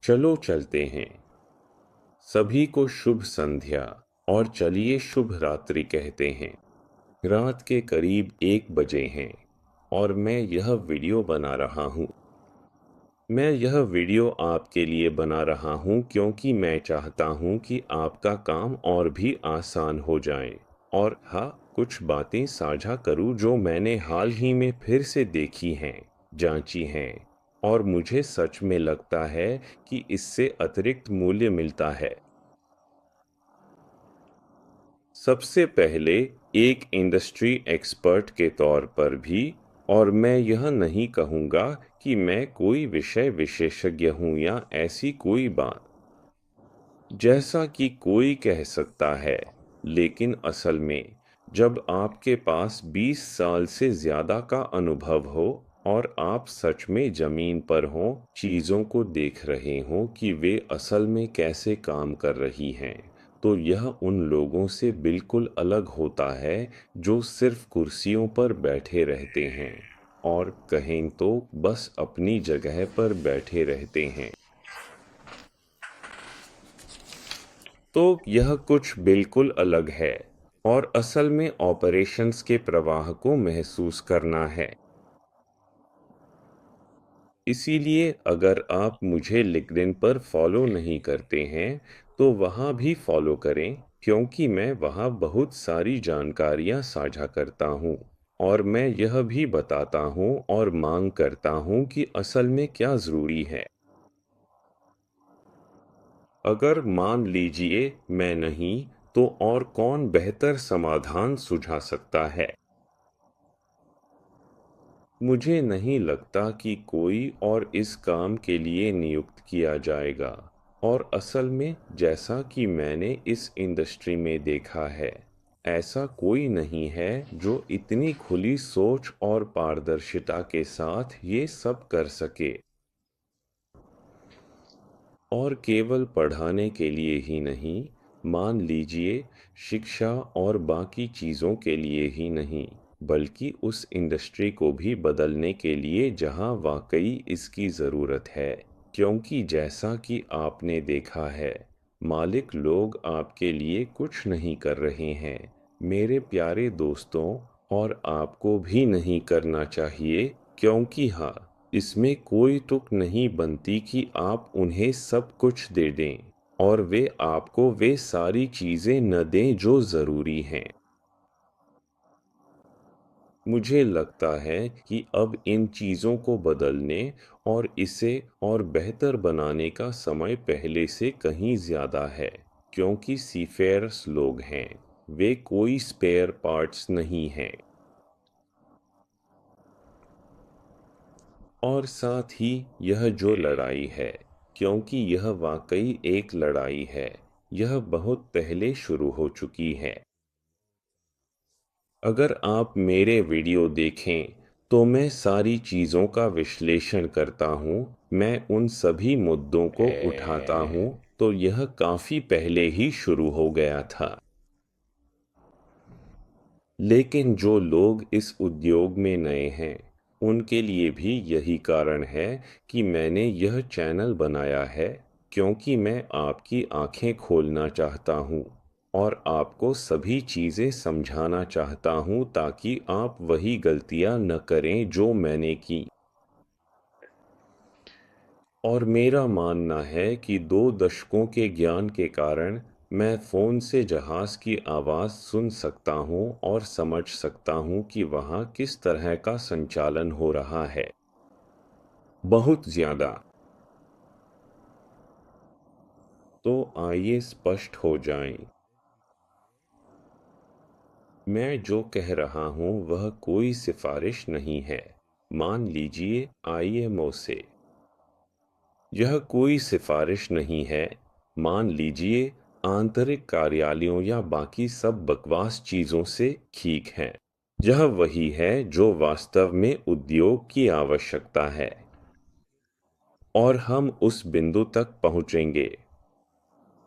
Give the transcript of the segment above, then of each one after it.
चलो चलते हैं। सभी को शुभ संध्या और चलिए शुभ रात्रि कहते हैं। रात के करीब 1 बजे हैं और मैं यह वीडियो बना रहा हूँ। मैं यह वीडियो आपके लिए बना रहा हूँ क्योंकि मैं चाहता हूँ कि आपका काम और भी आसान हो जाए। और हाँ, कुछ बातें साझा करूँ जो मैंने हाल ही में फिर से देखी हैं, जांची हैं, और मुझे सच में लगता है कि इससे अतिरिक्त मूल्य मिलता है। सबसे पहले, एक इंडस्ट्री एक्सपर्ट के तौर पर भी, और मैं यह नहीं कहूँगा कि मैं कोई विषय विशेषज्ञ हूँ या ऐसी कोई बात जैसा कि कोई कह सकता है, लेकिन असल में जब आपके पास 20 साल से ज़्यादा का अनुभव हो और आप सच में ज़मीन पर हों, चीज़ों को देख रहे हों कि वे असल में कैसे काम कर रही हैं, तो यह उन लोगों से बिल्कुल अलग होता है जो सिर्फ कुर्सियों पर बैठे रहते हैं और कहें तो बस अपनी जगह पर बैठे रहते हैं। तो यह कुछ बिल्कुल अलग है और असल में ऑपरेशंस के प्रवाह को महसूस करना है। इसीलिए अगर आप मुझे लिंक्डइन पर फॉलो नहीं करते हैं तो वहाँ भी फॉलो करें, क्योंकि मैं वहाँ बहुत सारी जानकारियाँ साझा करता हूँ और मैं यह भी बताता हूँ और मांग करता हूँ कि असल में क्या ज़रूरी है। अगर मान लीजिए मैं नहीं, तो और कौन बेहतर समाधान सुझा सकता है? मुझे नहीं लगता कि कोई और इस काम के लिए नियुक्त किया जाएगा। और असल में जैसा कि मैंने इस इंडस्ट्री में देखा है, ऐसा कोई नहीं है जो इतनी खुली सोच और पारदर्शिता के साथ ये सब कर सके। और केवल पढ़ाने के लिए ही नहीं, मान लीजिए शिक्षा और बाकी चीज़ों के लिए ही नहीं, बल्कि उस इंडस्ट्री को भी बदलने के लिए जहां वाकई इसकी ज़रूरत है। क्योंकि जैसा कि आपने देखा है, मालिक लोग आपके लिए कुछ नहीं कर रहे हैं, मेरे प्यारे दोस्तों, और आपको भी नहीं करना चाहिए। क्योंकि हाँ, इसमें कोई तुक नहीं बनती कि आप उन्हें सब कुछ दे दें और वे आपको वे सारी चीज़ें न दें जो ज़रूरी हैं। मुझे लगता है कि अब इन चीज़ों को बदलने और इसे और बेहतर बनाने का समय पहले से कहीं ज़्यादा है, क्योंकि सीफेयर्स लोग हैं, वे कोई स्पेयर पार्ट्स नहीं हैं। और साथ ही यह जो लड़ाई है, क्योंकि यह वाकई एक लड़ाई है, यह बहुत पहले शुरू हो चुकी है। अगर आप मेरे वीडियो देखें तो मैं सारी चीज़ों का विश्लेषण करता हूँ, मैं उन सभी मुद्दों को उठाता हूँ, तो यह काफ़ी पहले ही शुरू हो गया था। लेकिन जो लोग इस उद्योग में नए हैं, उनके लिए भी यही कारण है कि मैंने यह चैनल बनाया है, क्योंकि मैं आपकी आंखें खोलना चाहता हूँ और आपको सभी चीज़ें समझाना चाहता हूँ ताकि आप वही गलतियाँ न करें जो मैंने की। और मेरा मानना है कि 2 दशकों के ज्ञान के कारण मैं फ़ोन से जहाज़ की आवाज़ सुन सकता हूँ और समझ सकता हूँ कि वहाँ किस तरह का संचालन हो रहा है। बहुत ज़्यादा। तो आइए स्पष्ट हो जाएं। मैं जो कह रहा हूँ वह कोई सिफारिश नहीं है। मान लीजिए आईएमओ से। यह कोई सिफारिश नहीं है। मान लीजिए आंतरिक कार्यालयों या बाकी सब बकवास चीज़ों से। ठीक है, यह वही है जो वास्तव में उद्योग की आवश्यकता है। और हम उस बिंदु तक पहुँचेंगे।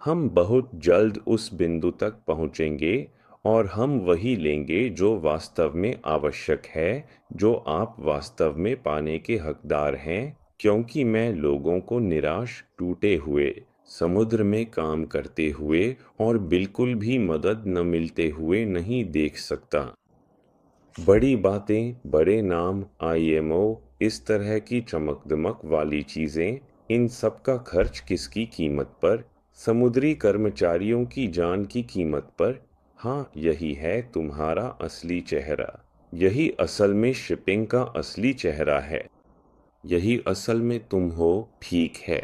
हम बहुत जल्द उस बिंदु तक पहुँचेंगे और हम वही लेंगे जो वास्तव में आवश्यक है, जो आप वास्तव में पाने के हकदार हैं, क्योंकि मैं लोगों को निराश, टूटे हुए, समुद्र में काम करते हुए और बिल्कुल भी मदद न मिलते हुए नहीं देख सकता। बड़ी बातें, बड़े नाम, आईएमओ, इस तरह की चमक-दमक वाली चीज़ें, इन सब का खर्च किसकी कीमत पर? समुद्री कर्मचारियों की जान की कीमत पर। हाँ, यही है तुम्हारा असली चेहरा। यही असल में शिपिंग का असली चेहरा है। यही असल में तुम हो, ठीक है।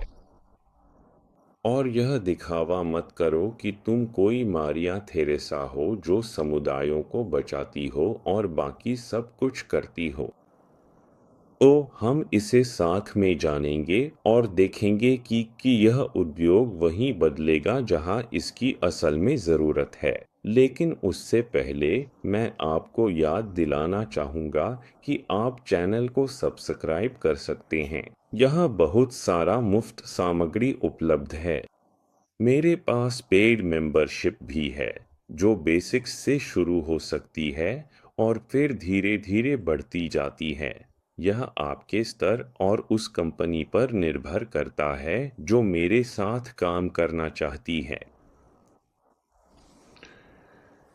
और यह दिखावा मत करो कि तुम कोई मारिया थेरेसा हो जो समुदायों को बचाती हो और बाकी सब कुछ करती हो। तो हम इसे साथ में जानेंगे और देखेंगे कि यह उद्योग वहीं बदलेगा जहां इसकी असल में ज़रूरत है। लेकिन उससे पहले मैं आपको याद दिलाना चाहूँगा कि आप चैनल को सब्सक्राइब कर सकते हैं। यहाँ बहुत सारा मुफ्त सामग्री उपलब्ध है। मेरे पास पेड मेंबरशिप भी है जो बेसिक्स से शुरू हो सकती है और फिर धीरे धीरे बढ़ती जाती है। यह आपके स्तर और उस कंपनी पर निर्भर करता है जो मेरे साथ काम करना चाहती है।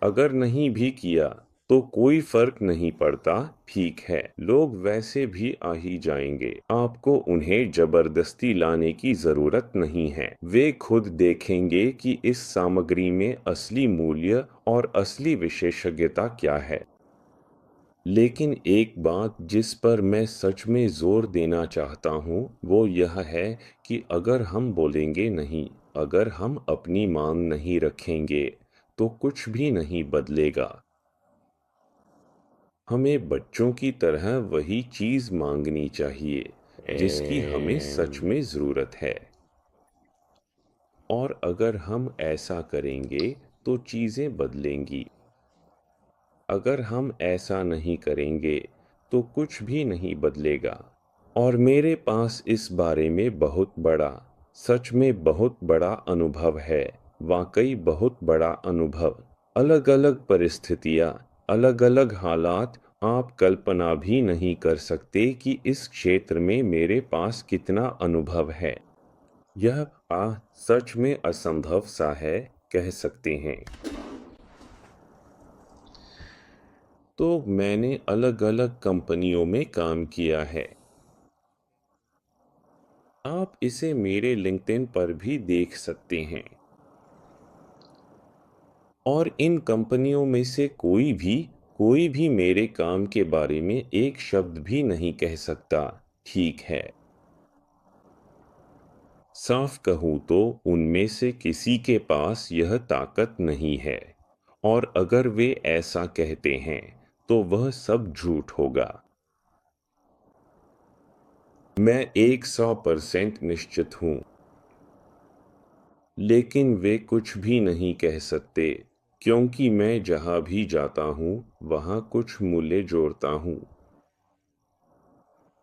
अगर नहीं भी किया तो कोई फर्क नहीं पड़ता, ठीक है। लोग वैसे भी आ ही जाएंगे। आपको उन्हें जबरदस्ती लाने की जरूरत नहीं है। वे खुद देखेंगे कि इस सामग्री में असली मूल्य और असली विशेषज्ञता क्या है। लेकिन एक बात जिस पर मैं सच में जोर देना चाहता हूँ वो यह है कि अगर हम बोलेंगे नहीं, अगर हम अपनी मांग नहीं रखेंगे तो कुछ भी नहीं बदलेगा। हमें बच्चों की तरह वही चीज मांगनी चाहिए जिसकी हमें सच में जरूरत है। और अगर हम ऐसा करेंगे तो चीजें बदलेंगी। अगर हम ऐसा नहीं करेंगे तो कुछ भी नहीं बदलेगा। और मेरे पास इस बारे में बहुत बड़ा, सच में बहुत बड़ा अनुभव है। वाकई बहुत बड़ा अनुभव। अलग अलग परिस्थितियाँ, अलग अलग हालात। आप कल्पना भी नहीं कर सकते कि इस क्षेत्र में मेरे पास कितना अनुभव है। यह सच में असंभव सा है, कह सकते हैं। तो मैंने अलग अलग कंपनियों में काम किया है। आप इसे मेरे लिंक्डइन पर भी देख सकते हैं। और इन कंपनियों में से कोई भी मेरे काम के बारे में एक शब्द भी नहीं कह सकता, ठीक है। साफ कहूँ तो उनमें से किसी के पास यह ताकत नहीं है। और अगर वे ऐसा कहते हैं तो वह सब झूठ होगा। मैं 100% निश्चित हूँ। लेकिन वे कुछ भी नहीं कह सकते क्योंकि मैं जहाँ भी जाता हूँ वहाँ कुछ मूल्य जोड़ता हूँ।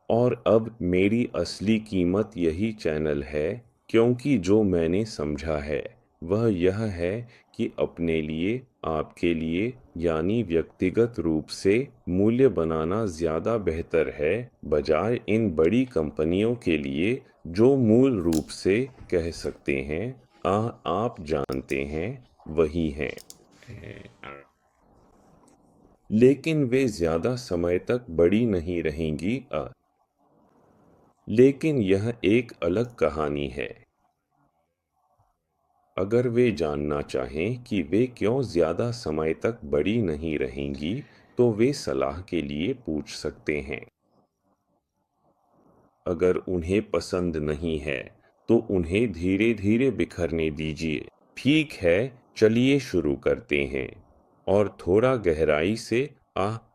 और अब मेरी असली कीमत यही चैनल है, क्योंकि जो मैंने समझा है वह यह है कि अपने लिए, आपके लिए, यानी व्यक्तिगत रूप से मूल्य बनाना ज़्यादा बेहतर है बजाय इन बड़ी कंपनियों के लिए जो मूल रूप से कह सकते हैं आप जानते हैं वही हैं। लेकिन वे ज़्यादा समय तक बड़ी नहीं रहेंगी। लेकिन यह एक अलग कहानी है। अगर वे जानना चाहें कि वे क्यों ज़्यादा समय तक बड़ी नहीं रहेंगी तो वे सलाह के लिए पूछ सकते हैं। अगर उन्हें पसंद नहीं है तो उन्हें धीरे धीरे बिखरने दीजिए। ठीक है, चलिए शुरू करते हैं और थोड़ा गहराई से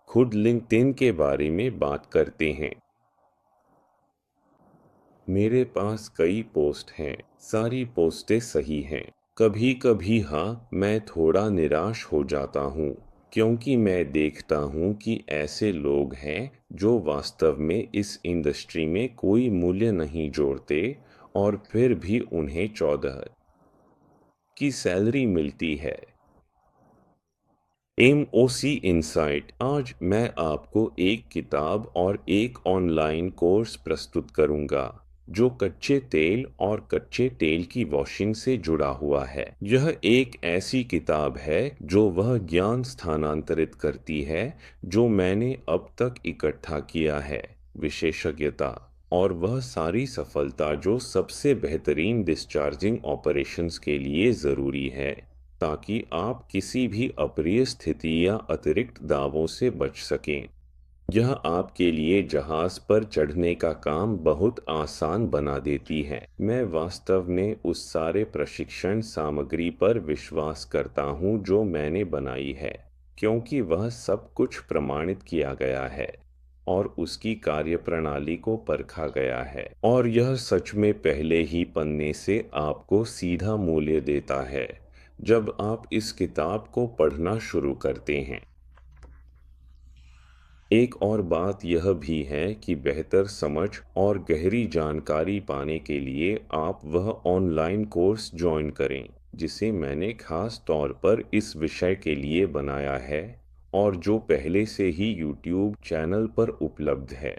खुद लिंक्डइन के बारे में बात करते हैं। मेरे पास कई पोस्ट हैं, सारी पोस्टें सही हैं। कभी कभी मैं थोड़ा निराश हो जाता हूँ क्योंकि मैं देखता हूँ कि ऐसे लोग हैं जो वास्तव में इस इंडस्ट्री में कोई मूल्य नहीं जोड़ते और फिर भी उन्हें 14 की सैलरी मिलती है। MOC insight. आज मैं आपको एक किताब और एक ऑनलाइन कोर्स प्रस्तुत करूंगा जो कच्चे तेल और कच्चे तेल की वॉशिंग से जुड़ा हुआ है। यह एक ऐसी किताब है जो वह ज्ञान स्थानांतरित करती है जो मैंने अब तक इकट्ठा किया है, विशेषज्ञता और वह सारी सफलता जो सबसे बेहतरीन डिस्चार्जिंग ऑपरेशंस के लिए ज़रूरी है, ताकि आप किसी भी अप्रिय स्थिति या अतिरिक्त दावों से बच सकें। यह आपके लिए जहाज पर चढ़ने का काम बहुत आसान बना देती है। मैं वास्तव में उस सारे प्रशिक्षण सामग्री पर विश्वास करता हूँ जो मैंने बनाई है, क्योंकि वह सब कुछ प्रमाणित किया गया है और उसकी कार्यप्रणाली को परखा गया है, और यह सच में पहले ही पन्ने से आपको सीधा मूल्य देता है जब आप इस किताब को पढ़ना शुरू करते हैं। एक और बात यह भी है कि बेहतर समझ और गहरी जानकारी पाने के लिए आप वह ऑनलाइन कोर्स ज्वाइन करें जिसे मैंने खास तौर पर इस विषय के लिए बनाया है और जो पहले से ही यूट्यूब चैनल पर उपलब्ध है।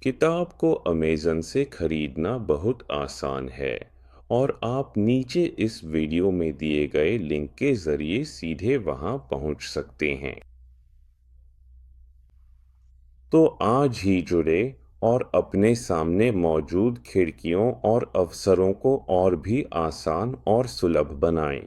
किताब को अमेज़न से खरीदना बहुत आसान है और आप नीचे इस वीडियो में दिए गए लिंक के ज़रिए सीधे वहां पहुंच सकते हैं। तो आज ही जुड़े और अपने सामने मौजूद खिड़कियों और अवसरों को और भी आसान और सुलभ बनाएं।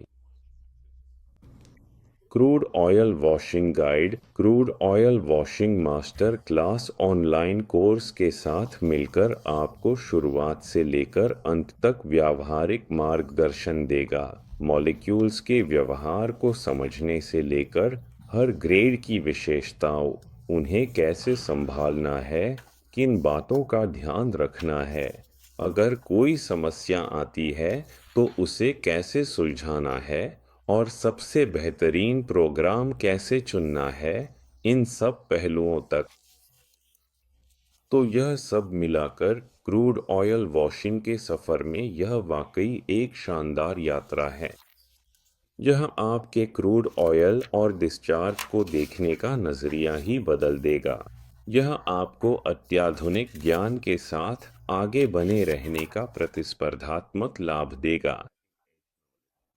Crude oil washing guide, crude oil washing master class online course के साथ मिलकर आपको शुरुआत से लेकर अंत तक व्यावहारिक मार्गदर्शन देगा। मॉलिक्यूल्स के व्यवहार को समझने से लेकर हर ग्रेड की विशेषताओं, उन्हें कैसे संभालना है, किन बातों का ध्यान रखना है, अगर कोई समस्या आती है तो उसे कैसे सुलझाना है, और सबसे बेहतरीन प्रोग्राम कैसे चुनना है, इन सब पहलुओं तक। तो यह सब मिलाकर क्रूड ऑयल वॉशिंग के सफ़र में यह वाकई एक शानदार यात्रा है। यह आपके क्रूड ऑयल और डिस्चार्ज को देखने का नज़रिया ही बदल देगा। यह आपको अत्याधुनिक ज्ञान के साथ आगे बने रहने का प्रतिस्पर्धात्मक लाभ देगा।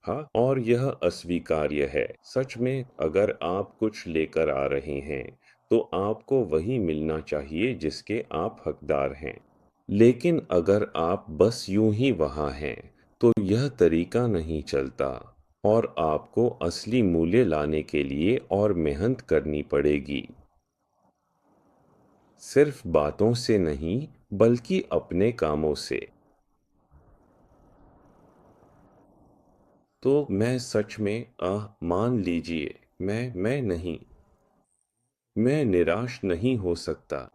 हाँ, और यह अस्वीकार्य है। सच में, अगर आप कुछ लेकर आ रहे हैं, तो आपको वही मिलना चाहिए जिसके आप हकदार हैं। लेकिन अगर आप बस यूं ही वहाँ हैं, तो यह तरीका नहीं चलता और आपको असली मूल्य लाने के लिए और मेहनत करनी पड़ेगी। सिर्फ बातों से नहीं, बल्कि अपने कामों से। तो मैं सच में मान लीजिए, मैं नहीं, मैं निराश नहीं हो सकता।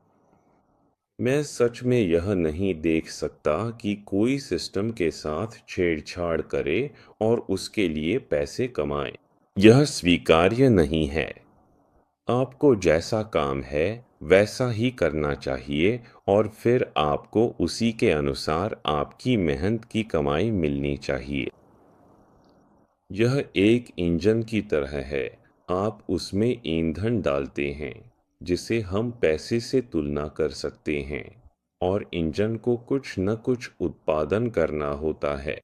मैं सच में यह नहीं देख सकता कि कोई सिस्टम के साथ छेड़छाड़ करे और उसके लिए पैसे कमाए। यह स्वीकार्य नहीं है। आपको जैसा काम है वैसा ही करना चाहिए और फिर आपको उसी के अनुसार आपकी मेहनत की कमाई मिलनी चाहिए। यह एक इंजन की तरह है। आप उसमें ईंधन डालते हैं जिसे हम पैसे से तुलना कर सकते हैं, और इंजन को कुछ न कुछ उत्पादन करना होता है।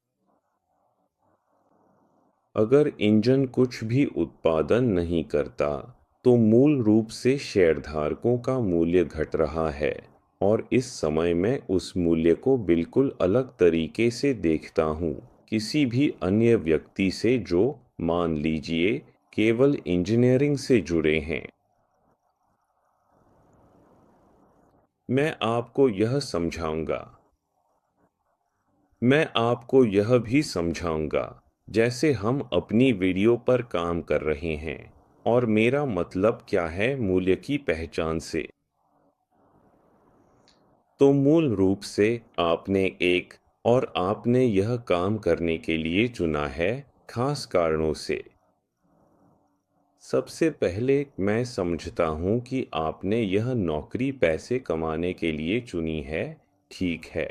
अगर इंजन कुछ भी उत्पादन नहीं करता, तो मूल रूप से शेयरधारकों का मूल्य घट रहा है, और इस समय मैं उस मूल्य को बिल्कुल अलग तरीके से देखता हूँ किसी भी अन्य व्यक्ति से जो, मान लीजिए, केवल इंजीनियरिंग से जुड़े हैं। मैं आपको यह समझाऊंगा। मैं आपको यह भी समझाऊंगा, जैसे हम अपनी वीडियो पर काम कर रहे हैं, और मेरा मतलब क्या है मूल्य की पहचान से। तो मूल रूप से आपने एक, और आपने यह काम करने के लिए चुना है, खास कारणों से। सबसे पहले मैं समझता हूँ कि आपने यह नौकरी पैसे कमाने के लिए चुनी है, ठीक है।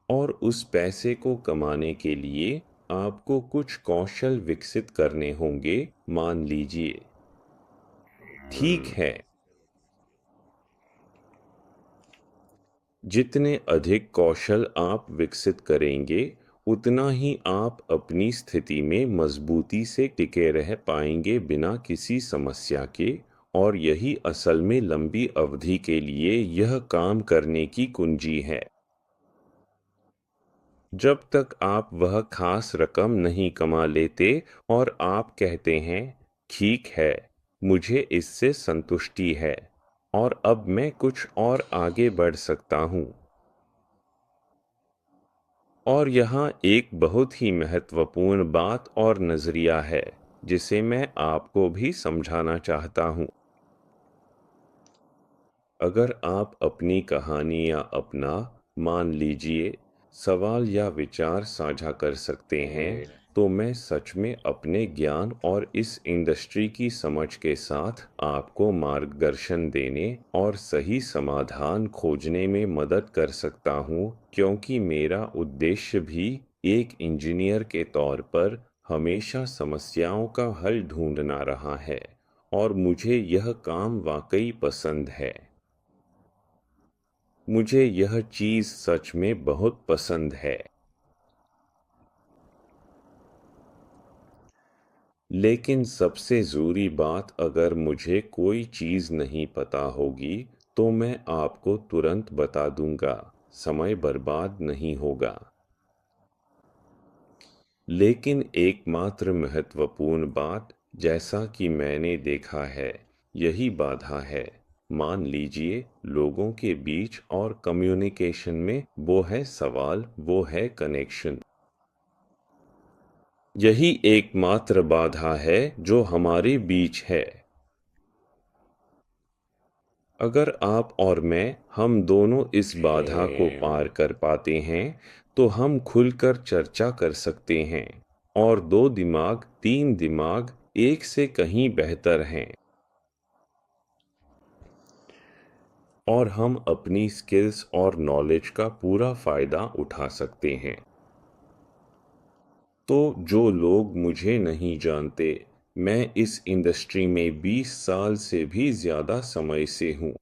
और उस पैसे को कमाने के लिए आपको कुछ कौशल विकसित करने होंगे, मान लीजिए। ठीक है। जितने अधिक कौशल आप विकसित करेंगे, उतना ही आप अपनी स्थिति में मजबूती से टिके रह पाएंगे बिना किसी समस्या के। और यही असल में लंबी अवधि के लिए यह काम करने की कुंजी है। जब तक आप वह खास रकम नहीं कमा लेते और आप कहते हैं, ठीक है, मुझे इससे संतुष्टि है और अब मैं कुछ और आगे बढ़ सकता हूँ। और यहाँ एक बहुत ही महत्वपूर्ण बात और नज़रिया है, जिसे मैं आपको भी समझाना चाहता हूँ। अगर आप अपनी कहानी या अपना, मान लीजिए, सवाल या विचार साझा कर सकते हैं, तो मैं सच में अपने ज्ञान और इस इंडस्ट्री की समझ के साथ आपको मार्गदर्शन देने और सही समाधान खोजने में मदद कर सकता हूँ, क्योंकि मेरा उद्देश्य भी एक इंजीनियर के तौर पर हमेशा समस्याओं का हल ढूंढना रहा है और मुझे यह काम वाकई पसंद है। मुझे यह चीज़ सच में बहुत पसंद है। लेकिन सबसे ज़रूरी बात, अगर मुझे कोई चीज़ नहीं पता होगी तो मैं आपको तुरंत बता दूंगा, समय बर्बाद नहीं होगा। लेकिन एकमात्र महत्वपूर्ण बात, जैसा कि मैंने देखा है, यही बाधा है। मान लीजिए, लोगों के बीच और कम्युनिकेशन में, वो है सवाल, वो है कनेक्शन। यही एकमात्र बाधा है जो हमारे बीच है। अगर आप और मैं, हम दोनों इस बाधा को पार कर पाते हैं, तो हम खुलकर चर्चा कर सकते हैं। और दो दिमाग, तीन दिमाग एक से कहीं बेहतर हैं। और हम अपनी स्किल्स और नॉलेज का पूरा फायदा उठा सकते हैं। तो जो लोग मुझे नहीं जानते, मैं इस इंडस्ट्री में 20 साल से भी ज़्यादा समय से हूँ।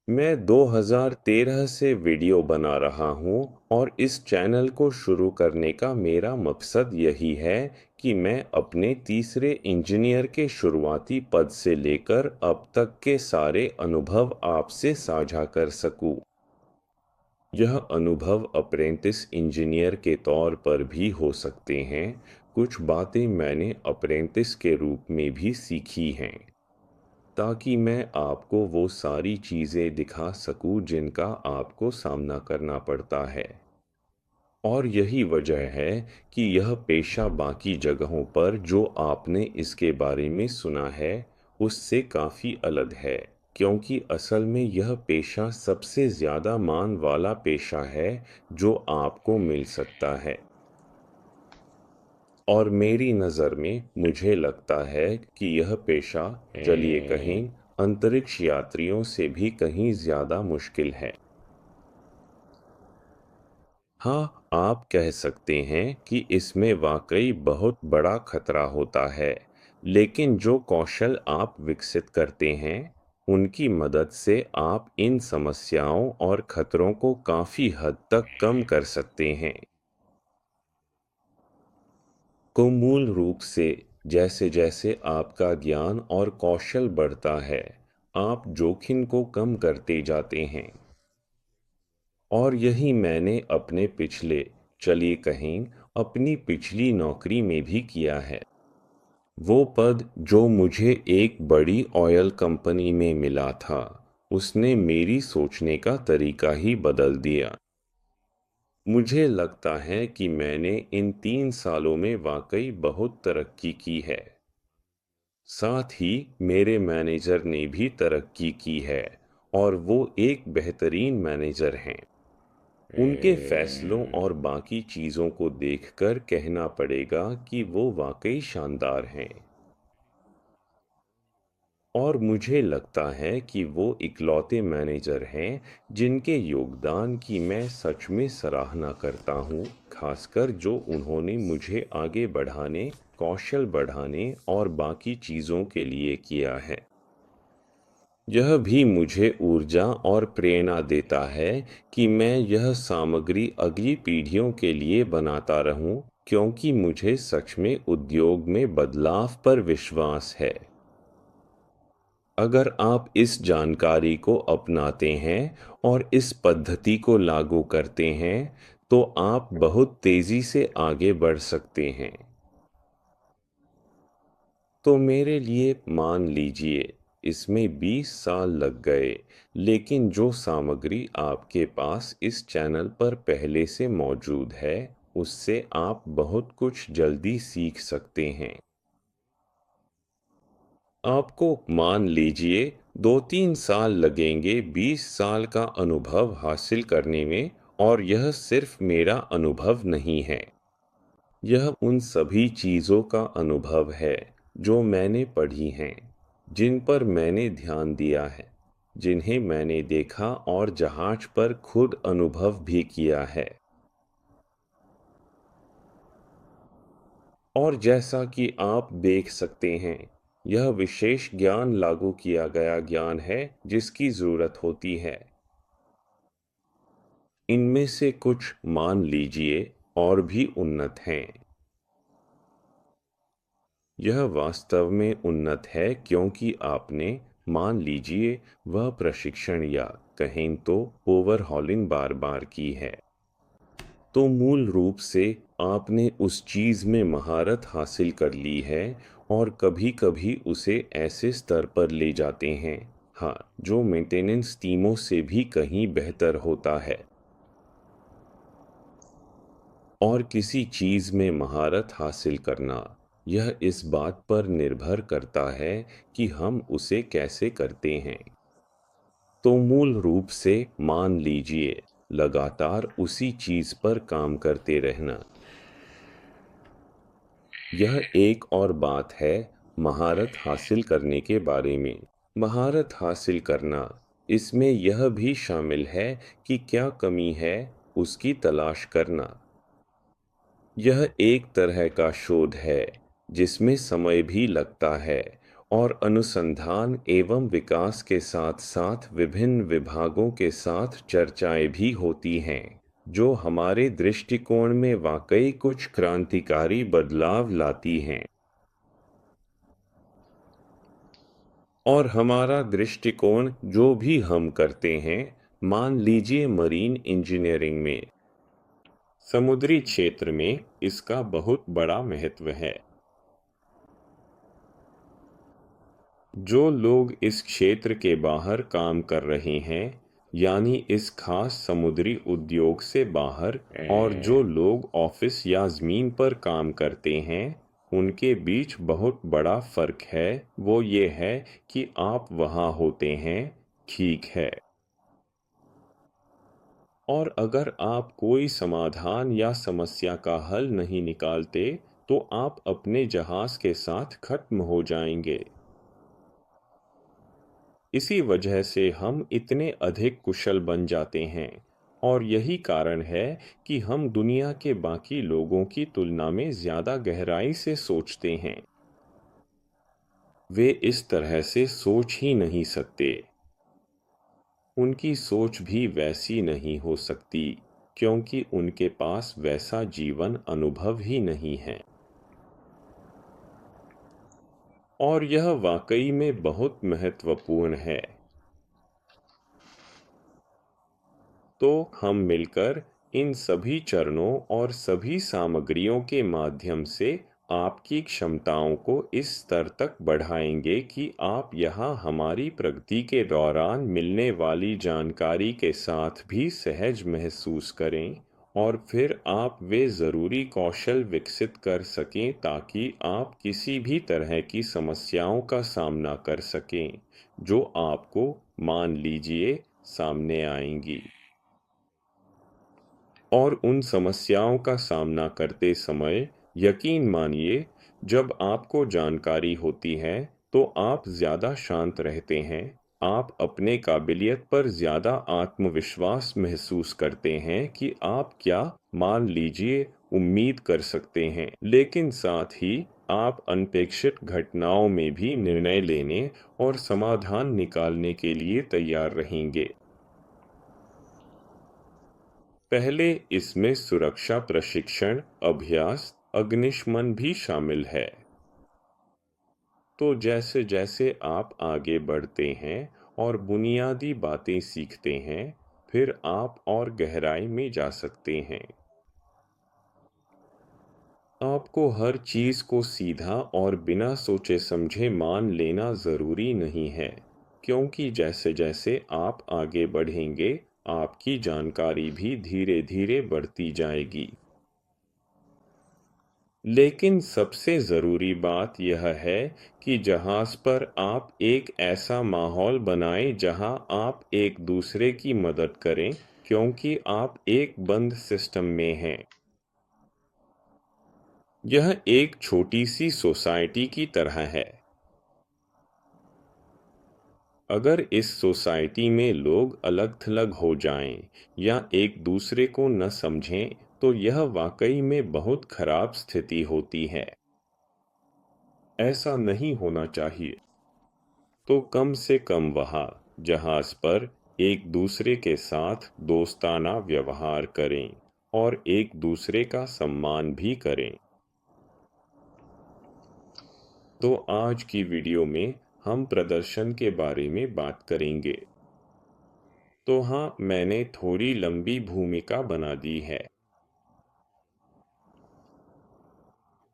मैं 2013 से वीडियो बना रहा हूँ और इस चैनल को शुरू करने का मेरा मकसद यही है कि मैं अपने तीसरे इंजीनियर के शुरुआती पद से लेकर अब तक के सारे अनुभव आपसे साझा कर सकूँ। यह अनुभव अप्रेंटिस इंजीनियर के तौर पर भी हो सकते हैं। कुछ बातें मैंने अप्रेंटिस के रूप में भी सीखी हैं, ताकि मैं आपको वो सारी चीज़ें दिखा सकूं जिनका आपको सामना करना पड़ता है। और यही वजह है कि यह पेशा बाकी जगहों पर जो आपने इसके बारे में सुना है, उससे काफ़ी अलग है, क्योंकि असल में यह पेशा सबसे ज़्यादा मान वाला पेशा है जो आपको मिल सकता है। और मेरी नज़र में मुझे लगता है कि यह पेशा, चलिए कहें, अंतरिक्ष यात्रियों से भी कहीं ज़्यादा मुश्किल है। हाँ, आप कह सकते हैं कि इसमें वाकई बहुत बड़ा खतरा होता है, लेकिन जो कौशल आप विकसित करते हैं, उनकी मदद से आप इन समस्याओं और खतरों को काफ़ी हद तक कम कर सकते हैं। को मूल रूप से, जैसे जैसे आपका ज्ञान और कौशल बढ़ता है, आप जोखिम को कम करते जाते हैं। और यही मैंने अपने पिछले, चलिए कहें, अपनी पिछली नौकरी में भी किया है। वो पद जो मुझे एक बड़ी ऑयल कंपनी में मिला था, उसने मेरी सोचने का तरीका ही बदल दिया। मुझे लगता है कि मैंने इन 3 सालों में वाकई बहुत तरक्की की है। साथ ही मेरे मैनेजर ने भी तरक्की की है और वो एक बेहतरीन मैनेजर हैं। उनके फैसलों और बाकी चीज़ों को देखकर कहना पड़ेगा कि वो वाकई शानदार हैं। और मुझे लगता है कि वो इकलौते मैनेजर हैं जिनके योगदान की मैं सच में सराहना करता हूँ, खासकर जो उन्होंने मुझे आगे बढ़ाने, कौशल बढ़ाने और बाकी चीज़ों के लिए किया है। यह भी मुझे ऊर्जा और प्रेरणा देता है कि मैं यह सामग्री अगली पीढ़ियों के लिए बनाता रहूं, क्योंकि मुझे सच में उद्योग में बदलाव पर विश्वास है। अगर आप इस जानकारी को अपनाते हैं और इस पद्धति को लागू करते हैं, तो आप बहुत तेज़ी से आगे बढ़ सकते हैं। तो मेरे लिए मान लीजिए इसमें 20 साल लग गए, लेकिन जो सामग्री आपके पास इस चैनल पर पहले से मौजूद है, उससे आप बहुत कुछ जल्दी सीख सकते हैं। आपको मान लीजिए 2-3 साल लगेंगे 20 साल का अनुभव हासिल करने में, और यह सिर्फ मेरा अनुभव नहीं है। यह उन सभी चीज़ों का अनुभव है जो मैंने पढ़ी हैं, जिन पर मैंने ध्यान दिया है, जिन्हें मैंने देखा और जहाज पर खुद अनुभव भी किया है। और जैसा कि आप देख सकते हैं, यह विशेष ज्ञान लागू किया गया ज्ञान है जिसकी ज़रूरत होती है। इनमें से कुछ मान लीजिए और भी उन्नत हैं। यह वास्तव में उन्नत है क्योंकि आपने, मान लीजिए, वह प्रशिक्षण या कहें तो ओवरहॉलिंग बार बार की है। तो मूल रूप से आपने उस चीज़ में महारत हासिल कर ली है, और कभी कभी उसे ऐसे स्तर पर ले जाते हैं, हाँ, जो मेंटेनेंस टीमों से भी कहीं बेहतर होता है। और किसी चीज़ में महारत हासिल करना, यह इस बात पर निर्भर करता है कि हम उसे कैसे करते हैं। तो मूल रूप से मान लीजिए लगातार उसी चीज़ पर काम करते रहना। यह एक और बात है महारत हासिल करने के बारे में। महारत हासिल करना, इसमें यह भी शामिल है कि क्या कमी है, उसकी तलाश करना। यह एक तरह का शोध है जिसमें समय भी लगता है, और अनुसंधान एवं विकास के साथ साथ विभिन्न विभागों के साथ चर्चाएं भी होती हैं, जो हमारे दृष्टिकोण में वाकई कुछ क्रांतिकारी बदलाव लाती हैं। और हमारा दृष्टिकोण जो भी हम करते हैं, मान लीजिए मरीन इंजीनियरिंग में, समुद्री क्षेत्र में इसका बहुत बड़ा महत्व है। जो लोग इस क्षेत्र के बाहर काम कर रहे हैं, यानी इस खास समुद्री उद्योग से बाहर, और जो लोग ऑफिस या ज़मीन पर काम करते हैं, उनके बीच बहुत बड़ा फ़र्क है। वो ये है कि आप वहाँ होते हैं, ठीक है। और अगर आप कोई समाधान या समस्या का हल नहीं निकालते, तो आप अपने जहाज़ के साथ खत्म हो जाएंगे। इसी वजह से हम इतने अधिक कुशल बन जाते हैं, और यही कारण है कि हम दुनिया के बाकी लोगों की तुलना में ज़्यादा गहराई से सोचते हैं। वे इस तरह से सोच ही नहीं सकते। उनकी सोच भी वैसी नहीं हो सकती, क्योंकि उनके पास वैसा जीवन अनुभव ही नहीं है। और यह वाकई में बहुत महत्वपूर्ण है। तो हम मिलकर इन सभी चरणों और सभी सामग्रियों के माध्यम से आपकी क्षमताओं को इस स्तर तक बढ़ाएंगे कि आप यहाँ हमारी प्रगति के दौरान मिलने वाली जानकारी के साथ भी सहज महसूस करें, और फिर आप वे ज़रूरी कौशल विकसित कर सकें ताकि आप किसी भी तरह की समस्याओं का सामना कर सकें जो आपको, मान लीजिए, सामने आएंगी। और उन समस्याओं का सामना करते समय यकीन मानिए, जब आपको जानकारी होती है तो आप ज़्यादा शांत रहते हैं, आप अपने काबिलियत पर ज़्यादा आत्मविश्वास महसूस करते हैं कि आप क्या, मान लीजिए, उम्मीद कर सकते हैं, लेकिन साथ ही आप अनपेक्षित घटनाओं में भी निर्णय लेने और समाधान निकालने के लिए तैयार रहेंगे। पहले इसमें सुरक्षा प्रशिक्षण, अभ्यास, अग्निशमन भी शामिल है। तो जैसे जैसे आप आगे बढ़ते हैं और बुनियादी बातें सीखते हैं, फिर आप और गहराई में जा सकते हैं। आपको हर चीज़ को सीधा और बिना सोचे समझे मान लेना ज़रूरी नहीं है, क्योंकि जैसे जैसे आप आगे बढ़ेंगे, आपकी जानकारी भी धीरे धीरे बढ़ती जाएगी। लेकिन सबसे ज़रूरी बात यह है कि जहाज़ पर आप एक ऐसा माहौल बनाएं जहां आप एक दूसरे की मदद करें, क्योंकि आप एक बंद सिस्टम में हैं। यह एक छोटी सी सोसाइटी की तरह है। अगर इस सोसाइटी में लोग अलग थलग हो जाएं या एक दूसरे को न समझें, तो यह वाकई में बहुत खराब स्थिति होती है। ऐसा नहीं होना चाहिए। तो कम से कम वहाँ जहाज पर एक दूसरे के साथ दोस्ताना व्यवहार करें और एक दूसरे का सम्मान भी करें। तो आज की वीडियो में हम प्रदर्शन के बारे में बात करेंगे। तो हाँ, मैंने थोड़ी लंबी भूमिका बना दी है।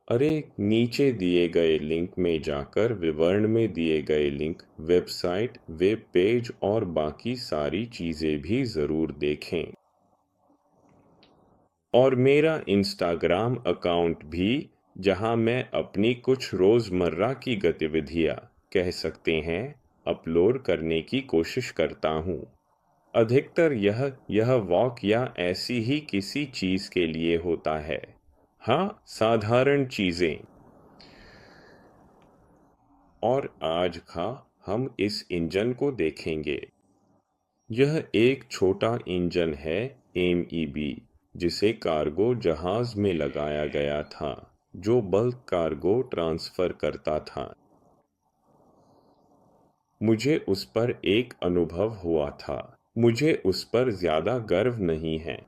अरे, नीचे दिए गए लिंक में जाकर विवरण में दिए गए लिंक, वेबसाइट, वेब पेज और बाकी सारी चीज़ें भी ज़रूर देखें। और मेरा इंस्टाग्राम अकाउंट भी, जहां मैं अपनी कुछ रोज़मर्रा की गतिविधियां, कह सकते हैं, अपलोड करने की कोशिश करता हूं। अधिकतर यह वॉक या ऐसी ही किसी चीज़ के लिए होता है। हाँ, साधारण चीज़ें। और आज हम इस इंजन को देखेंगे। यह एक छोटा इंजन है, MEB, जिसे कार्गो जहाज में लगाया गया था, जो बल्क कार्गो ट्रांसफर करता था। मुझे उस पर एक अनुभव हुआ था। मुझे उस पर ज्यादा गर्व नहीं है।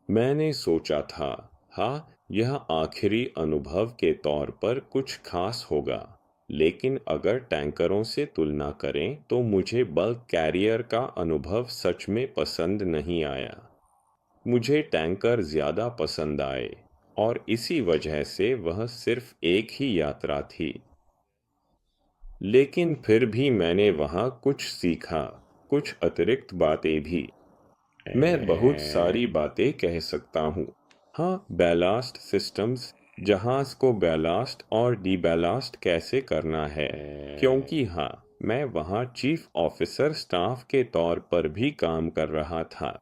मैंने सोचा था, हाँ, यह आखिरी अनुभव के तौर पर कुछ खास होगा। लेकिन अगर टैंकरों से तुलना करें तो मुझे बल्क कैरियर का अनुभव सच में पसंद नहीं आया। मुझे टैंकर ज़्यादा पसंद आए, और इसी वजह से वह सिर्फ एक ही यात्रा थी। लेकिन फिर भी मैंने वहाँ कुछ सीखा, कुछ अतिरिक्त बातें भी। मैं बहुत सारी बातें कह सकता हूँ। हाँ, बैलास्ट सिस्टम्स, जहाज को बैलास्ट और डीबैलास्ट कैसे करना है, क्योंकि हाँ, मैं वहाँ चीफ ऑफिसर स्टाफ के तौर पर भी काम कर रहा था।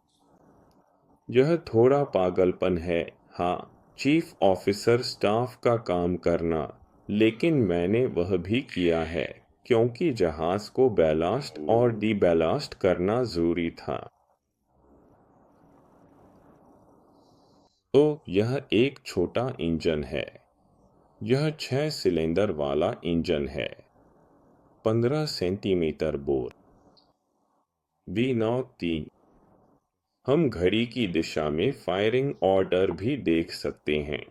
यह थोड़ा पागलपन है, हाँ, चीफ ऑफिसर स्टाफ का काम करना, लेकिन मैंने वह भी किया है, क्योंकि जहाज को बैलास्ट और डीबैलास्ट करना जरूरी था। तो यह एक छोटा इंजन है। यह 6 सिलेंडर वाला इंजन है। 15 सेंटीमीटर बोर। V9-3। हम घड़ी की दिशा में फायरिंग ऑर्डर भी देख सकते हैं।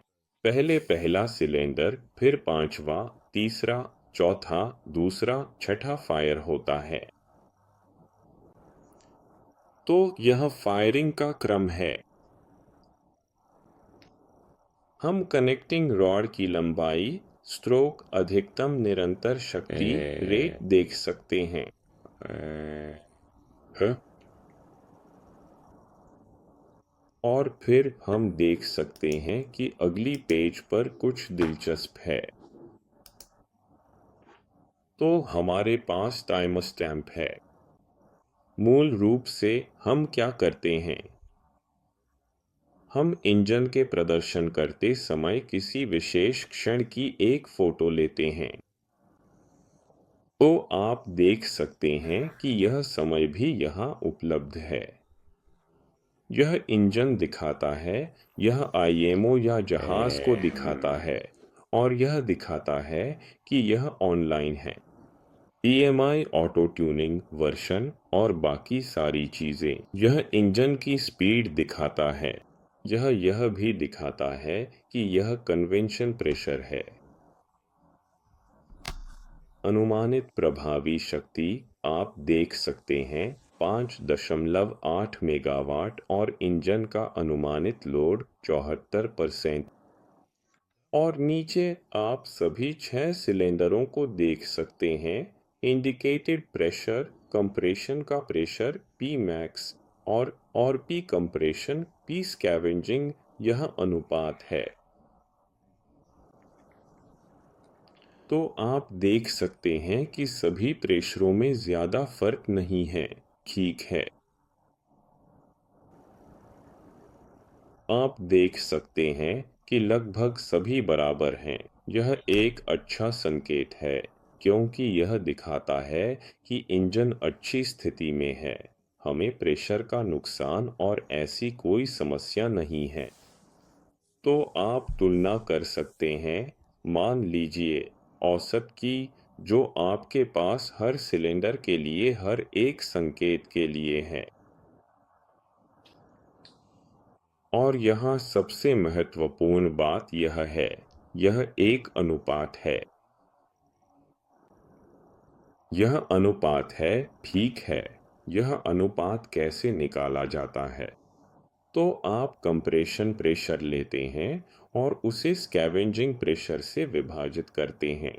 पहले पहला सिलेंडर, फिर पांचवा, तीसरा, चौथा, दूसरा, छठा फायर होता है। तो यह फायरिंग का क्रम है। हम कनेक्टिंग रॉड की लंबाई, स्ट्रोक, अधिकतम निरंतर शक्ति रेट देख सकते हैं। हाँ? और फिर हम देख सकते हैं कि अगली पेज पर कुछ दिलचस्प है। तो हमारे पास टाइम स्टैम्प है। मूल रूप से हम क्या करते हैं? हम इंजन के प्रदर्शन करते समय किसी विशेष क्षण की एक फोटो लेते हैं। तो आप देख सकते हैं कि यह समय भी यहाँ उपलब्ध है। यह इंजन दिखाता है, यह आईएमओ या जहाज को दिखाता है, और यह दिखाता है कि यह ऑनलाइन है। ईएमआई, ऑटो ट्यूनिंग, वर्शन और बाकी सारी चीजें। यह इंजन की स्पीड दिखाता है। यह भी दिखाता है कि यह कन्वेंशन प्रेशर है। अनुमानित प्रभावी शक्ति आप देख सकते हैं 5.8 मेगावाट और इंजन का अनुमानित लोड 74%। और नीचे आप सभी 6 सिलेंडरों को देख सकते हैं। इंडिकेटेड प्रेशर, कंप्रेशन का प्रेशर पी मैक्स और पी कंप्रेशन, पी स्कैवेंजिंग, यह अनुपात है। तो आप देख सकते हैं कि सभी प्रेशरों में ज्यादा फर्क नहीं है। ठीक है, आप देख सकते हैं कि लगभग सभी बराबर हैं। यह एक अच्छा संकेत है, क्योंकि यह दिखाता है कि इंजन अच्छी स्थिति में है। हमें प्रेशर का नुकसान और ऐसी कोई समस्या नहीं है। तो आप तुलना कर सकते हैं। मान लीजिए औसत की, जो आपके पास हर सिलेंडर के लिए हर एक संकेत के लिए है। और यहाँ सबसे महत्वपूर्ण बात यह है, यह एक अनुपात है। यह अनुपात है, ठीक है। यह अनुपात कैसे निकाला जाता है? तो आप कंप्रेशन प्रेशर लेते हैं और उसे स्कैवेंजिंग प्रेशर से विभाजित करते हैं।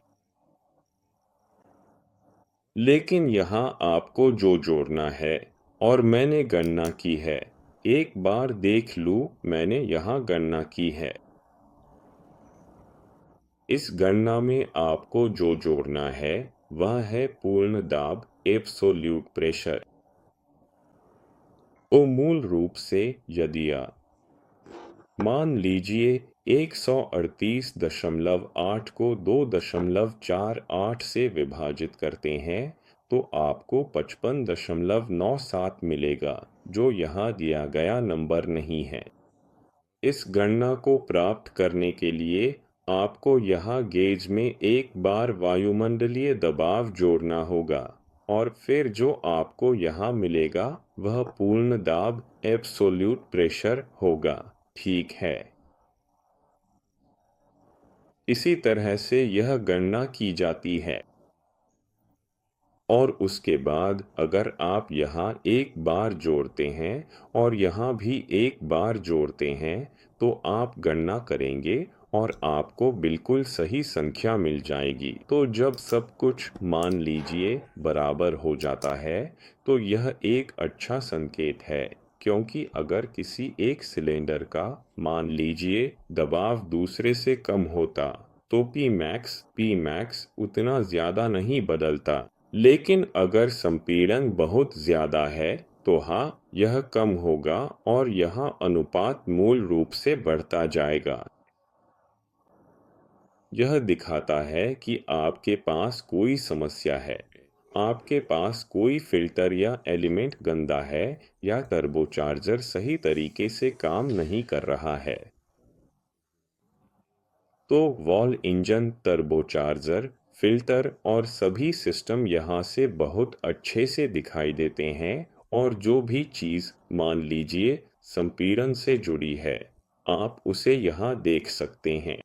लेकिन यहाँ आपको जो जोड़ना है, और मैंने गणना की है, एक बार देख लूँ, मैंने यहाँ गणना की है। इस गणना में आपको जो जोड़ना है वह है पूर्ण दाब, एब्सोल्यूट प्रेशर। तो मूल रूप से यदि आप मान लीजिए 138.8 को 2.48 से विभाजित करते हैं, तो आपको 55.97 मिलेगा, जो यहाँ दिया गया नंबर नहीं है। इस गणना को प्राप्त करने के लिए आपको यहाँ गेज में एक बार वायुमंडलीय दबाव जोड़ना होगा, और फिर जो आपको यहाँ मिलेगा वह पूर्ण दाब, एब्सोल्यूट प्रेशर होगा। ठीक है, इसी तरह से यह गणना की जाती है। और उसके बाद अगर आप यहाँ एक बार जोड़ते हैं और यहाँ भी एक बार जोड़ते हैं, तो आप गणना करेंगे और आपको बिल्कुल सही संख्या मिल जाएगी। तो जब सब कुछ मान लीजिए बराबर हो जाता है, तो यह एक अच्छा संकेत है, क्योंकि अगर किसी एक सिलेंडर का मान लीजिए दबाव दूसरे से कम होता, तो पी मैक्स उतना ज्यादा नहीं बदलता। लेकिन अगर संपीड़न बहुत ज्यादा है, तो हाँ, यह कम होगा और यहाँ अनुपात मूल रूप से बढ़ता जाएगा। यह दिखाता है कि आपके पास कोई समस्या है। आपके पास कोई फिल्टर या एलिमेंट गंदा है, या टर्बोचार्जर सही तरीके से काम नहीं कर रहा है। तो वॉल इंजन, टर्बोचार्जर, फिल्टर और सभी सिस्टम यहाँ से बहुत अच्छे से दिखाई देते हैं। और जो भी चीज़ मान लीजिए संपीड़न से जुड़ी है, आप उसे यहाँ देख सकते हैं।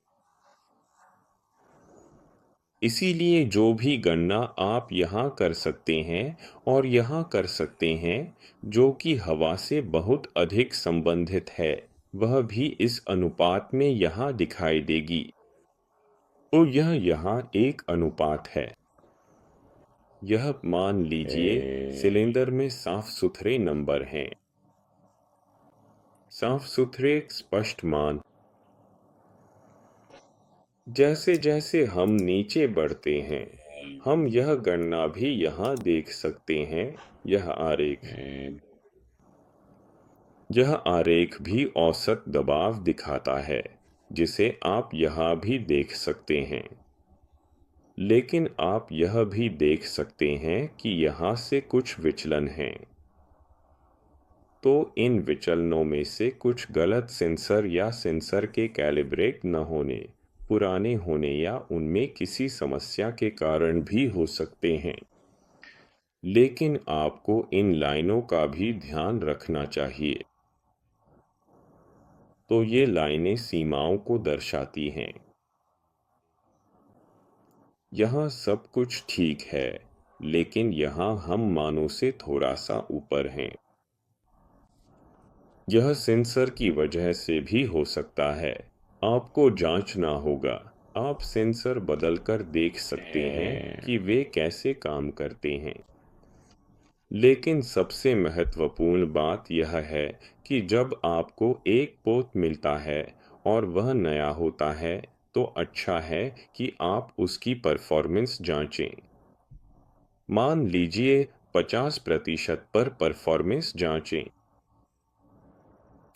इसीलिए जो भी गणना आप यहाँ कर सकते हैं और यहाँ कर सकते हैं, जो कि हवा से बहुत अधिक संबंधित है, वह भी इस अनुपात में यहाँ दिखाई देगी। तो यह यहाँ एक अनुपात है। यह मान लीजिए सिलेंडर में साफ सुथरे नंबर हैं। साफ सुथरे स्पष्ट मान। जैसे जैसे हम नीचे बढ़ते हैं, हम यह गणना भी यहाँ देख सकते हैं। यह आरेख भी औसत दबाव दिखाता है, जिसे आप यहाँ भी देख सकते हैं। लेकिन आप यह भी देख सकते हैं कि यहाँ से कुछ विचलन हैं। तो इन विचलनों में से कुछ गलत सेंसर या सेंसर के कैलिब्रेट न होने, पुराने होने या उनमें किसी समस्या के कारण भी हो सकते हैं। लेकिन आपको इन लाइनों का भी ध्यान रखना चाहिए। तो ये लाइनें सीमाओं को दर्शाती हैं। यहाँ सब कुछ ठीक है, लेकिन यहाँ हम मानों से थोड़ा सा ऊपर हैं। यह सेंसर की वजह से भी हो सकता है। आपको जांचना होगा। आप सेंसर बदलकर देख सकते हैं कि वे कैसे काम करते हैं। लेकिन सबसे महत्वपूर्ण बात यह है कि जब आपको एक पोत मिलता है और वह नया होता है, तो अच्छा है कि आप उसकी परफॉर्मेंस जांचें। मान लीजिए 50% पर परफॉर्मेंस जांचें।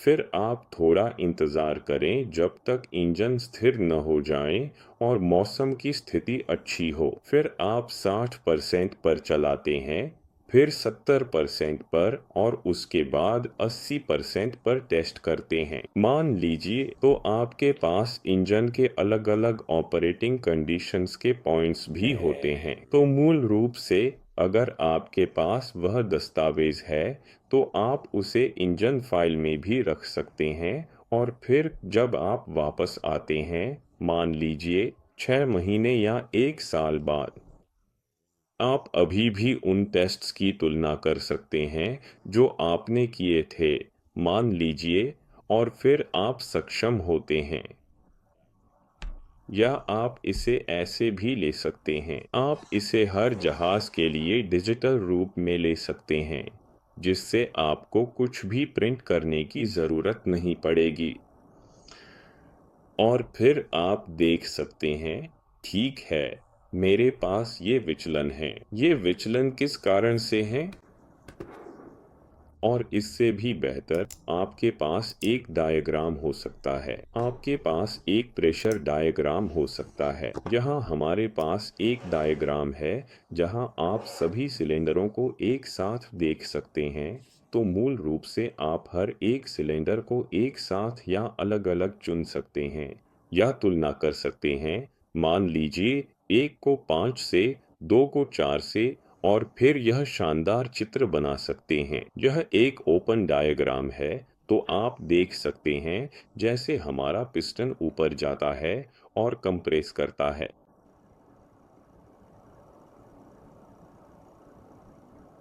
फिर आप थोड़ा इंतज़ार करें जब तक इंजन स्थिर न हो जाए और मौसम की स्थिति अच्छी हो। फिर आप 60% पर चलाते हैं, फिर 70% पर और उसके बाद 80% पर टेस्ट करते हैं। मान लीजिए तो आपके पास इंजन के अलग-अलग ऑपरेटिंग कंडीशंस के पॉइंट्स भी होते हैं। तो मूल रूप से अगर आपके पास वह दस्तावेज है, तो आप उसे इंजन फाइल में भी रख सकते हैं और फिर जब आप वापस आते हैं, मान लीजिए 6 महीने या 1 साल बाद, आप अभी भी उन टेस्ट्स की तुलना कर सकते हैं जो आपने किए थे, मान लीजिए, और फिर आप सक्षम होते हैं। या आप इसे ऐसे भी ले सकते हैं। आप इसे हर जहाज के लिए डिजिटल रूप में ले सकते हैं, जिससे आपको कुछ भी प्रिंट करने की ज़रूरत नहीं पड़ेगी। और फिर आप देख सकते हैं, ठीक है, मेरे पास ये विचलन हैं। ये विचलन किस कारण से हैं? और इससे भी बेहतर, आपके पास एक डायग्राम हो सकता है। आपके पास एक प्रेशर डायग्राम हो सकता है। यहाँ हमारे पास एक डायग्राम है जहाँ आप सभी सिलेंडरों को एक साथ देख सकते हैं। तो मूल रूप से आप हर एक सिलेंडर को एक साथ या अलग-अलग चुन सकते हैं या तुलना कर सकते हैं। मान लीजिए 1 को 5 से, 2 को 4 से, और फिर यह शानदार चित्र बना सकते हैं। यह एक ओपन डायग्राम है, तो आप देख सकते हैं जैसे हमारा पिस्टन ऊपर जाता है और कंप्रेस करता है।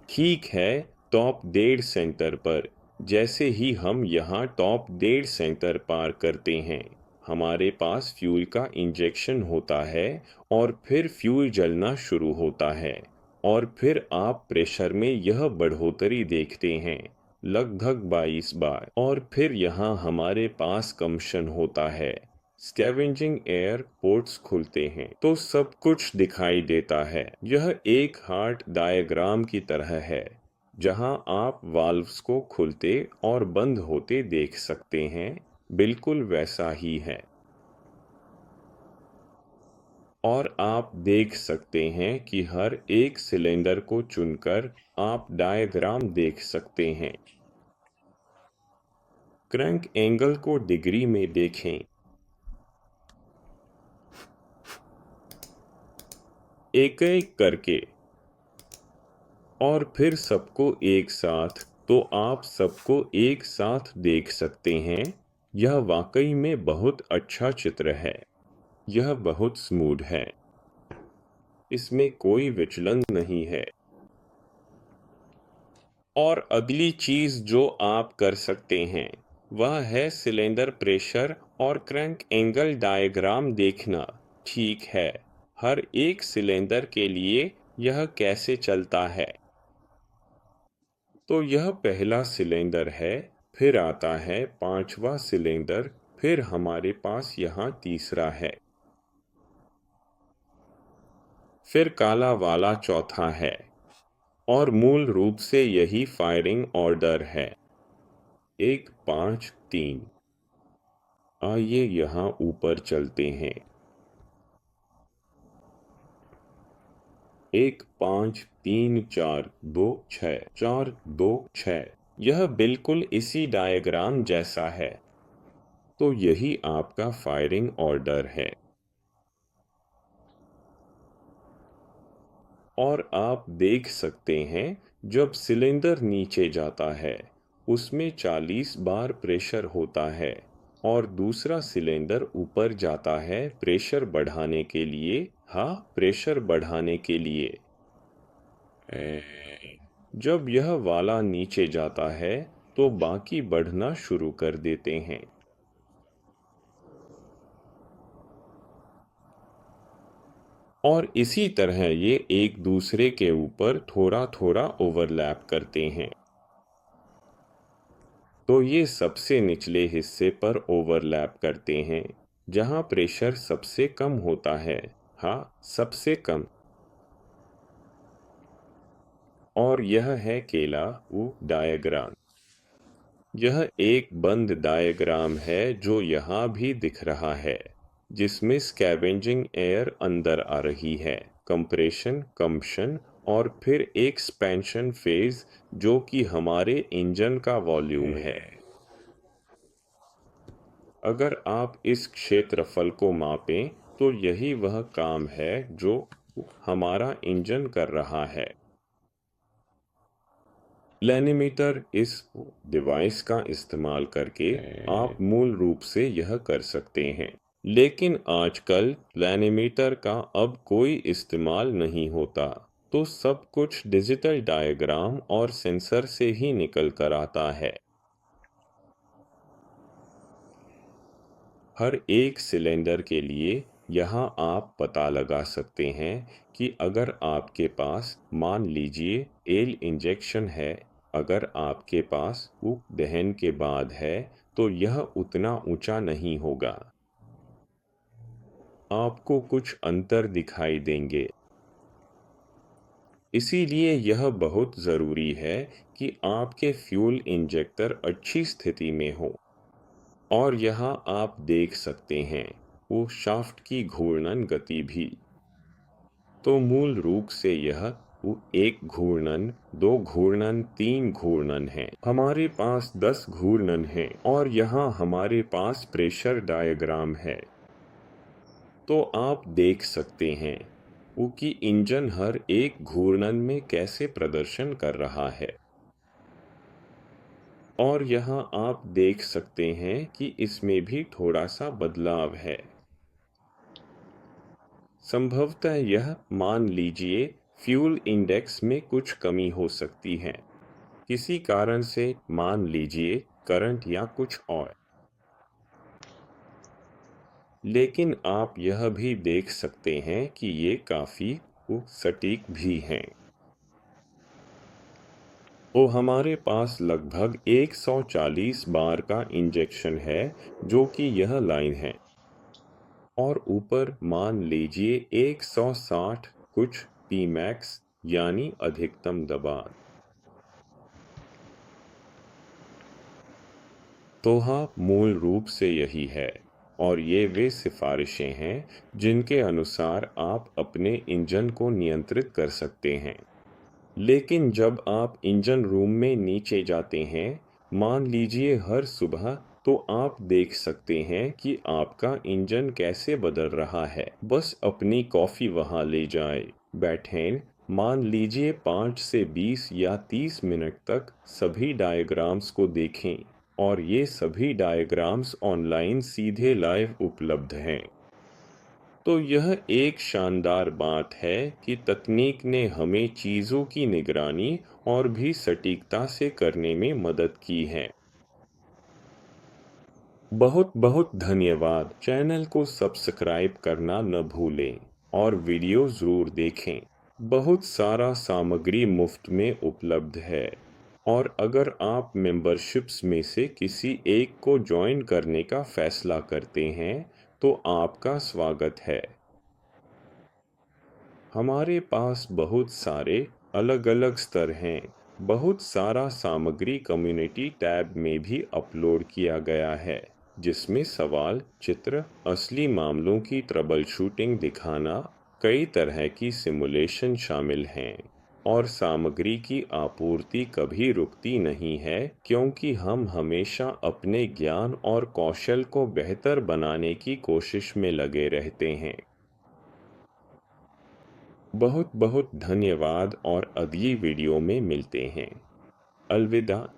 ठीक है, टॉप डेड सेंटर पर। जैसे ही हम यहाँ टॉप डेड सेंटर पार करते हैं, हमारे पास फ्यूल का इंजेक्शन होता है और फिर फ्यूल जलना शुरू होता है और फिर आप प्रेशर में यह बढ़ोतरी देखते हैं, लगभग 22 बार। और फिर यहाँ हमारे पास कंबशन होता है, स्कैवेंजिंग एयर पोर्ट्स खुलते हैं, तो सब कुछ दिखाई देता है। यह एक हार्ट डायग्राम की तरह है, जहां आप वाल्व्स को खुलते और बंद होते देख सकते हैं। बिल्कुल वैसा ही है। और आप देख सकते हैं कि हर एक सिलेंडर को चुनकर आप डायग्राम देख सकते हैं। क्रैंक एंगल को डिग्री में देखें। एक एक करके और फिर सबको एक साथ, तो आप सबको एक साथ देख सकते हैं। यह वाकई में बहुत अच्छा चित्र है। यह बहुत स्मूथ है। इसमें कोई विचलन नहीं है। और अगली चीज जो आप कर सकते हैं, वह है सिलेंडर प्रेशर और क्रैंक एंगल डायग्राम देखना। ठीक है, हर एक सिलेंडर के लिए यह कैसे चलता है। तो यह पहला सिलेंडर है, फिर आता है पांचवा सिलेंडर, फिर हमारे पास यहाँ तीसरा है, फिर काला वाला चौथा है। और मूल रूप से यही फायरिंग ऑर्डर है, 1 5 3। आइए यहाँ ऊपर चलते हैं। 1 5 3 4 2 6 4 2 6। यह बिल्कुल इसी डायग्राम जैसा है। तो यही आपका फायरिंग ऑर्डर है। और आप देख सकते हैं, जब सिलेंडर नीचे जाता है उसमें 40 बार प्रेशर होता है, और दूसरा सिलेंडर ऊपर जाता है प्रेशर बढ़ाने के लिए। हाँ, प्रेशर बढ़ाने के लिए। जब यह वाला नीचे जाता है तो बाकी बढ़ना शुरू कर देते हैं। और इसी तरह ये एक दूसरे के ऊपर थोड़ा थोड़ा ओवरलैप करते हैं। तो ये सबसे निचले हिस्से पर ओवरलैप करते हैं, जहां प्रेशर सबसे कम होता है। हाँ, सबसे कम। और यह है केला वो डायग्राम। यह एक बंद डायग्राम है जो यहाँ भी दिख रहा है, जिसमें स्कैवेंजिंग एयर अंदर आ रही है, कंप्रेशन, कंबशन और फिर एक्सपेंशन फेज, जो कि हमारे इंजन का वॉल्यूम है। अगर आप इस क्षेत्रफल को मापें तो यही वह काम है जो हमारा इंजन कर रहा है। लैनीमीटर, इस डिवाइस का इस्तेमाल करके आप मूल रूप से यह कर सकते हैं, लेकिन आजकल लैनीमीटर का अब कोई इस्तेमाल नहीं होता। तो सब कुछ डिजिटल डायग्राम और सेंसर से ही निकल कर आता है। हर एक सिलेंडर के लिए यहाँ आप पता लगा सकते हैं कि अगर आपके पास, मान लीजिए, एल इंजेक्शन है, अगर आपके पास उप दहन के बाद है तो यह उतना ऊंचा नहीं होगा। आपको कुछ अंतर दिखाई देंगे। इसीलिए यह बहुत ज़रूरी है कि आपके फ्यूल इंजेक्टर अच्छी स्थिति में हो। और यहाँ आप देख सकते हैं वो शाफ्ट की घूर्णन गति भी। तो मूल रूप से यह वो एक घूर्णन, दो घूर्णन, तीन घूर्णन है। हमारे पास 10 घूर्णन हैं और यहाँ हमारे पास प्रेशर डायग्राम है। तो आप देख सकते हैं वो कि इंजन हर एक घूर्णन में कैसे प्रदर्शन कर रहा है। और यहाँ आप देख सकते हैं कि इसमें भी थोड़ा सा बदलाव है। संभवतः यह, मान लीजिए, फ्यूल इंडेक्स में कुछ कमी हो सकती है, किसी कारण से, मान लीजिए करंट या कुछ और। लेकिन आप यह भी देख सकते हैं कि ये काफ़ी सटीक भी हैं। तो हमारे पास लगभग 140 बार का इंजेक्शन है, जो कि यह लाइन है। और ऊपर मान लीजिए 160 कुछ Pmax, यानी अधिकतम दबाव। तो हाँ, मूल रूप से यही है। और ये वे सिफारिशें हैं जिनके अनुसार आप अपने इंजन को नियंत्रित कर सकते हैं। लेकिन जब आप इंजन रूम में नीचे जाते हैं, मान लीजिए हर सुबह, तो आप देख सकते हैं कि आपका इंजन कैसे बदल रहा है। बस अपनी कॉफ़ी वहाँ ले जाएं, बैठें, मान लीजिए 5 से 20 या 30 मिनट तक सभी डायग्राम्स को देखें। और ये सभी डायग्राम्स ऑनलाइन सीधे लाइव उपलब्ध हैं। तो यह एक शानदार बात है कि तकनीक ने हमें चीज़ों की निगरानी और भी सटीकता से करने में मदद की है। बहुत बहुत धन्यवाद। चैनल को सब्सक्राइब करना न भूलें और वीडियो ज़रूर देखें। बहुत सारा सामग्री मुफ्त में उपलब्ध है। और अगर आप मेंबरशिप्स में से किसी एक को ज्वाइन करने का फैसला करते हैं तो आपका स्वागत है। हमारे पास बहुत सारे अलग अलग स्तर हैं। बहुत सारा सामग्री कम्युनिटी टैब में भी अपलोड किया गया है, जिसमें सवाल, चित्र, असली मामलों की ट्रबल शूटिंग दिखाना कई तरह की सिमुलेशन शामिल हैं और सामग्री की आपूर्ति कभी रुकती नहीं है क्योंकि हम हमेशा अपने ज्ञान और कौशल को बेहतर बनाने की कोशिश में लगे रहते हैं। बहुत बहुत धन्यवाद और अगली वीडियो में मिलते हैं। अलविदा।